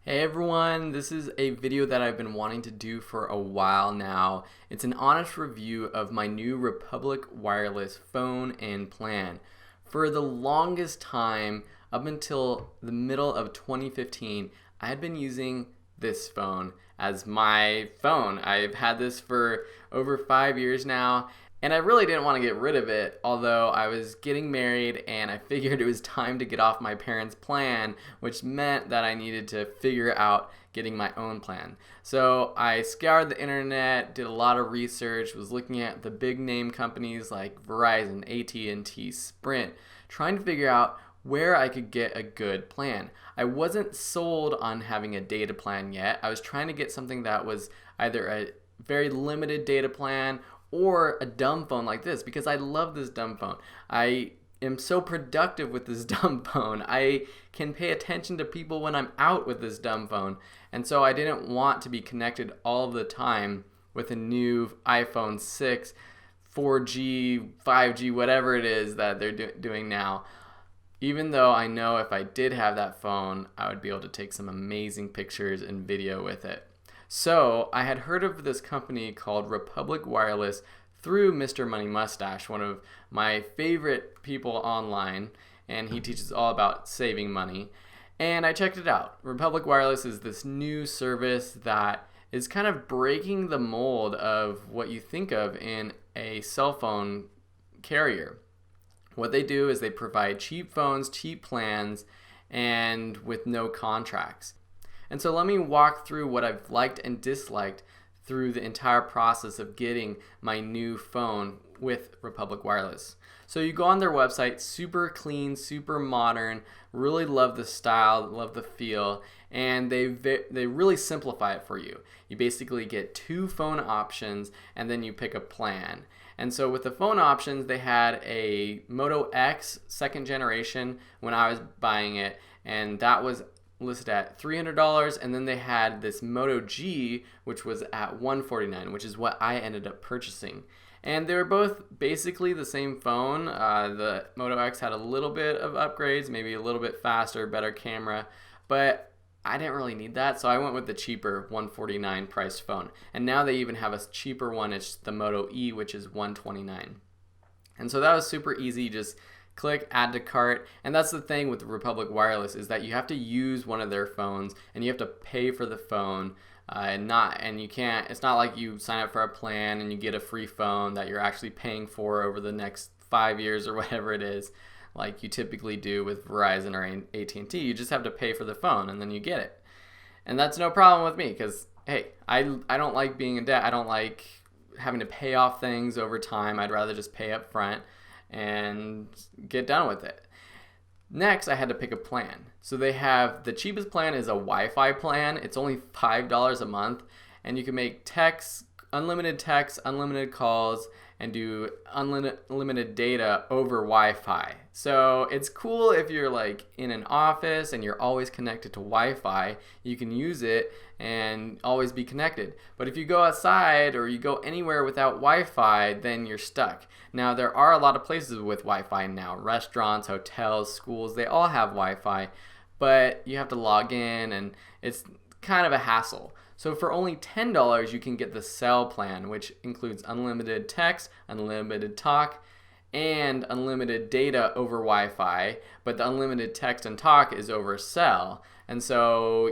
Hey everyone, this is a video that I've been wanting to do for a while now. It's an honest review of my new Republic Wireless phone and plan. For the longest time, up until the middle of 2015, I had been using this phone as my phone. I've had this for over 5 years now, and I really didn't want to get rid of it, although I was getting married and I figured it was time to get off my parents' plan, which meant that I needed to figure out getting my own plan. So I scoured the internet, did a lot of research, was looking at the big name companies like Verizon, AT&T, Sprint, trying to figure out where I could get a good plan. I wasn't sold on having a data plan yet. I was trying to get something that was either a very limited data plan or a dumb phone like this, because I love this dumb phone. I am so productive with this dumb phone. I can pay attention to people when I'm out with this dumb phone. And so I didn't want to be connected all of the time with a new iPhone 6, 4G, 5G, whatever it is that they're doing now. Even though I know if I did have that phone, I would be able to take some amazing pictures and video with it. So I had heard of this company called Republic Wireless through Mr. Money Mustache, one of my favorite people online, and he teaches all about saving money. And I checked it out. Republic Wireless is this new service that is kind of breaking the mold of what you think of in a cell phone carrier. What they do is they provide cheap phones, cheap plans, and with no contracts. And so let me walk through what I've liked and disliked through the entire process of getting my new phone with Republic Wireless. So you go on their website, super clean, super modern, really love the style, love the feel, and they really simplify it for you. You basically get 2 phone options and then you pick a plan. And so with the phone options, they had a Moto X 2nd generation when I was buying it, and that was listed at $300, and then they had this Moto G, which was at $149, which is what I ended up purchasing. And they were both basically the same phone. The Moto X had a little bit of upgrades, maybe a little bit faster, better camera, but I didn't really need that, so I went with the cheaper $149 priced phone. And now they even have a cheaper one, it's the Moto E, which is $129. And so that was super easy, just click add to cart. And that's the thing with Republic Wireless, is that you have to use one of their phones and you have to pay for the phone, and you can't, it's not like you sign up for a plan and you get a free phone that you're actually paying for over the next 5 years or whatever it is, like you typically do with Verizon or AT&T. You just have to pay for the phone and then you get it. And that's no problem with me, because hey, I don't like being in debt. I don't like having to pay off things over time. I'd rather just pay up front and get done with it. Next, I had to pick a plan. So they have, the cheapest plan is a Wi-Fi plan. It's only $5 a month, and you can make unlimited texts, unlimited calls, and do unlimited data over Wi-Fi. So it's cool if you're like in an office and you're always connected to Wi-Fi. You can use it and always be connected. But if you go outside or you go anywhere without Wi-Fi, then you're stuck. Now there are a lot of places with Wi-Fi now. Restaurants, hotels, schools, they all have Wi-Fi, but you have to log in and it's kind of a hassle. So for only $10, you can get the cell plan, which includes unlimited text, unlimited talk, and unlimited data over Wi-Fi, but the unlimited text and talk is over cell. And so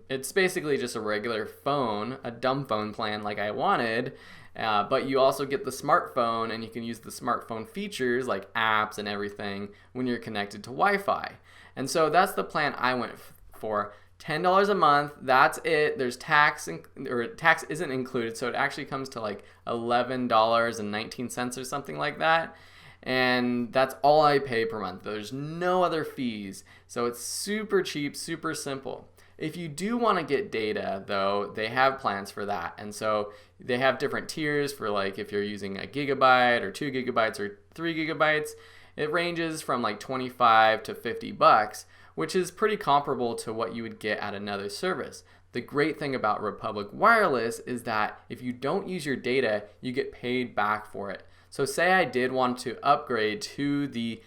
it's basically just a regular phone, a dumb phone plan like I wanted, but you also get the smartphone, and you can use the smartphone features like apps and everything when you're connected to Wi-Fi. And so that's the plan I went for. $10 a month, that's it. There's tax, or tax isn't included, so it actually comes to like $11.19 or something like that. And that's all I pay per month. There's no other fees. So it's super cheap, super simple. If you do want to get data, though, they have plans for that. And so they have different tiers for, like, if you're using a gigabyte or 2 gigabytes or 3 gigabytes. It ranges from like $25 to $50, which is pretty comparable to what you would get at another service. The great thing about Republic Wireless is that if you don't use your data, you get paid back for it. So say I did want to upgrade to the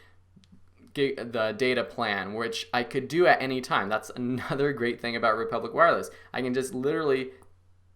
the data plan, which I could do at any time. That's another great thing about Republic Wireless. I can just literally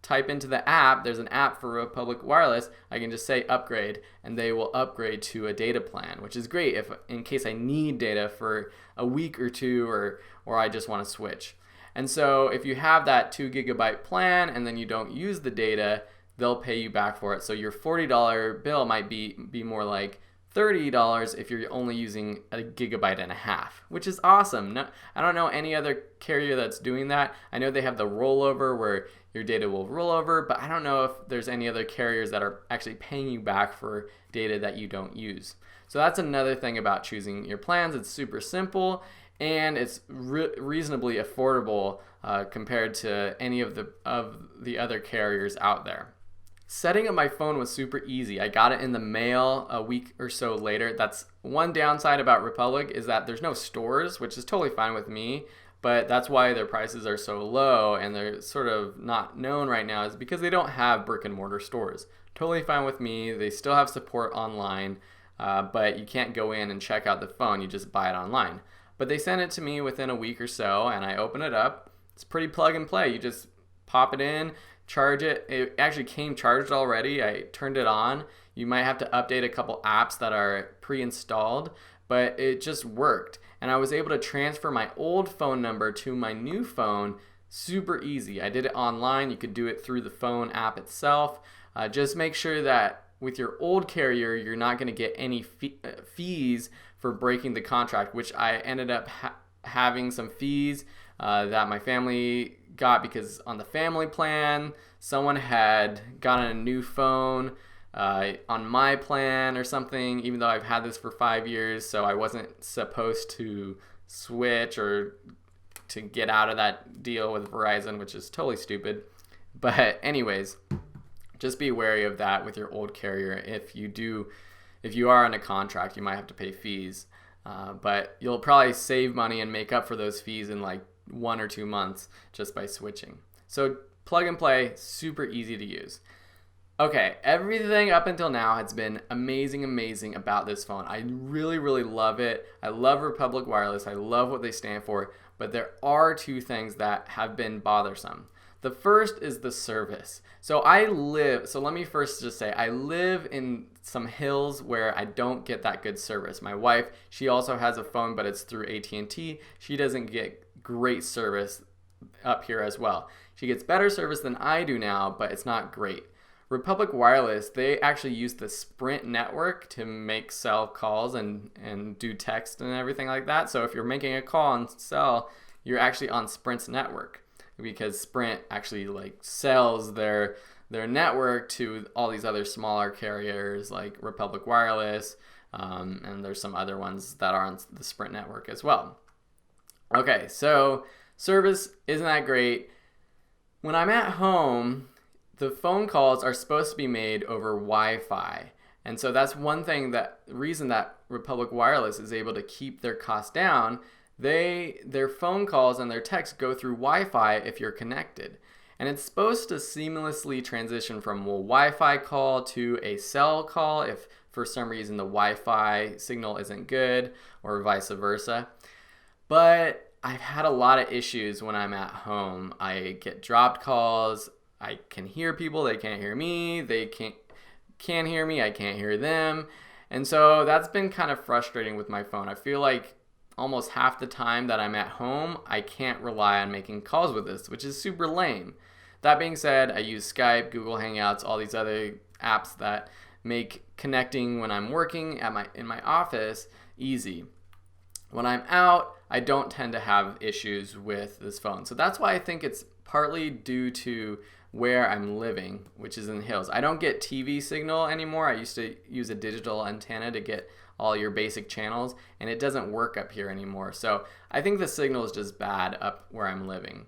type into the app. There's an app for Republic Wireless. I can just say upgrade, and they will upgrade to a data plan, which is great if in case I need data for a week or two, or I just want to switch. And so if you have that 2 GB plan and then you don't use the data, they'll pay you back for it. So your $40 bill might be more like $30 if you're only using 1.5 GB, which is awesome. No, I don't know any other carrier that's doing that. I know they have the rollover where your data will roll over, but I don't know if there's any other carriers that are actually paying you back for data that you don't use. So that's another thing about choosing your plans. It's super simple and it's reasonably affordable compared to any of the other carriers out there. Setting up my phone was super easy. I got it in the mail a week or so later. That's one downside about Republic, is that there's no stores, which is totally fine with me, but that's why their prices are so low and they're sort of not known right now, is because they don't have brick and mortar stores. Totally fine with me. They still have support online, but you can't go in and check out the phone. You just buy it online. But they sent it to me within a week or so, and I open it up. It's pretty plug and play. You just pop it in, charge it. It actually came charged already. I turned it on. You might have to update a couple apps that are pre-installed, but it just worked. And I was able to transfer my old phone number to my new phone super easy. I did it online. You could do it through the phone app itself. Just make sure that with your old carrier, you're not going to get any fees for breaking the contract, which I ended up having some fees that my family got because on the family plan, someone had gotten a new phone on my plan or something, even though I've had this for 5 years, so I wasn't supposed to switch or to get out of that deal with Verizon, which is totally stupid. But anyways, just be wary of that with your old carrier. If you are on a contract, you might have to pay fees, but you'll probably save money and make up for those fees in like 1 or 2 months just by switching. So plug and play, super easy to use. Okay, everything up until now has been amazing about this phone. I really love it. I love Republic Wireless. I love what they stand for, but there are 2 things that have been bothersome. The first is the service. So let me first just say, I live in some hills where I don't get that good service. My wife, she also has a phone, but it's through AT&T. She doesn't get great service up here as well. She gets better service than I do now, but it's not great. Republic Wireless, they actually use the Sprint network to make cell calls and do text and everything like that. So if you're making a call on cell, you're actually on Sprint's network, because Sprint actually like sells their network to all these other smaller carriers like Republic Wireless, and there's some other ones that are on the Sprint network as well. Okay, so service isn't that great. When I'm at home, the phone calls are supposed to be made over Wi-Fi. And so that's one reason that Republic Wireless is able to keep their costs down. Their phone calls and their texts go through Wi-Fi if you're connected. And it's supposed to seamlessly transition from a Wi-Fi call to a cell call if for some reason the Wi-Fi signal isn't good, or vice versa. But I've had a lot of issues when I'm at home. I get dropped calls. I can hear people, they can't hear me. They can't hear me, I can't hear them. And so that's been kind of frustrating with my phone. I feel like almost half the time that I'm at home, I can't rely on making calls with this, which is super lame. That being said, I use Skype, Google Hangouts, all these other apps that make connecting when I'm working in my office easy. When I'm out, I don't tend to have issues with this phone. So that's why I think it's partly due to where I'm living, which is in the hills. I don't get TV signal anymore. I used to use a digital antenna to get all your basic channels, and it doesn't work up here anymore. So I think the signal is just bad up where I'm living.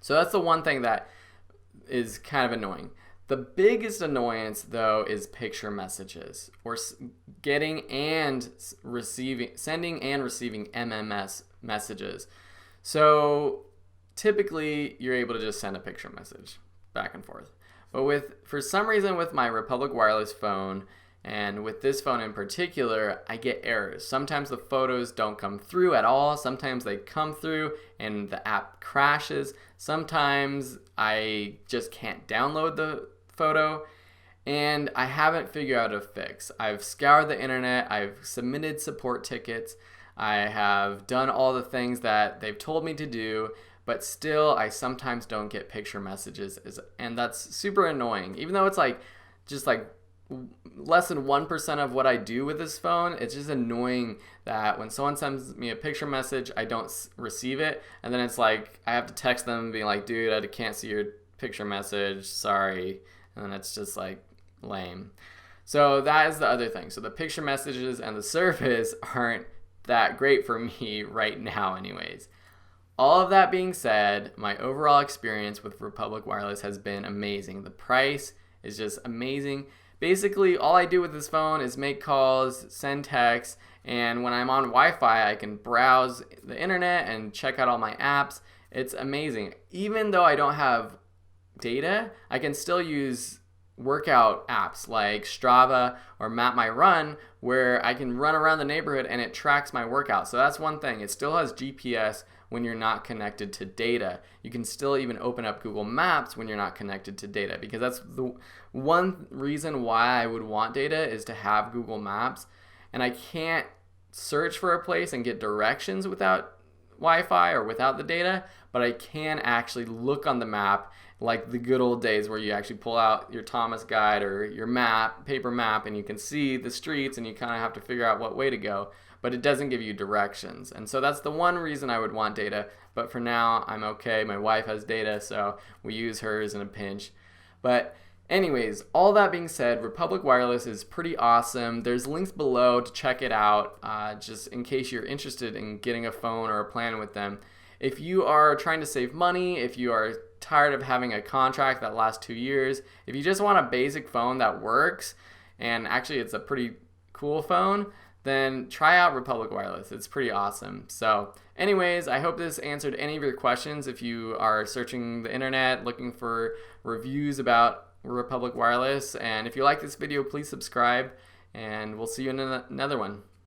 So that's the one thing that is kind of annoying. The biggest annoyance, though, is picture messages, or sending and receiving MMS messages. So typically, you're able to just send a picture message back and forth. But for some reason with my Republic Wireless phone, And with this phone in particular, I get errors. Sometimes the photos don't come through at all. Sometimes they come through and the app crashes. Sometimes I just can't download the photo, and I haven't figured out a fix. I've scoured the internet, I've submitted support tickets, I have done all the things that they've told me to do, but still I sometimes don't get picture messages, and that's super annoying. Even though it's just less than 1% of what I do with this phone, it's just annoying that when someone sends me a picture message, I don't receive it, and then it's like I have to text them being like, dude, I can't see your picture message, sorry, and then it's just like lame. So that is the other thing. So the picture messages and the service aren't that great for me right now anyways. All of that being said, my overall experience with Republic Wireless has been amazing. The price is just amazing. Basically, all I do with this phone is make calls, send texts, and when I'm on Wi-Fi, I can browse the internet and check out all my apps. It's amazing. Even though I don't have data, I can still use workout apps like Strava or Map My Run, where I can run around the neighborhood and it tracks my workout. So that's one thing. It still has GPS when you're not connected to data. You can still even open up Google Maps when you're not connected to data, because that's the one reason why I would want data is to have Google Maps. And I can't search for a place and get directions without Wi-Fi or without the data, but I can actually look on the map like the good old days where you actually pull out your Thomas guide or your map, paper map, and you can see the streets and you kind of have to figure out what way to go, but it doesn't give you directions. And so that's the one reason I would want data, but for now I'm okay. My wife has data, so we use hers in a pinch. But anyways, all that being said, Republic Wireless is pretty awesome. There's links below to check it out, just in case you're interested in getting a phone or a plan with them. If you are trying to save money, if you are tired of having a contract that lasts 2 years, if you just want a basic phone that works, and actually it's a pretty cool phone, then try out Republic Wireless. It's pretty awesome. So anyways, I hope this answered any of your questions. If you are searching the internet looking for reviews about Republic Wireless, and if you like this video, please subscribe, and we'll see you in another one.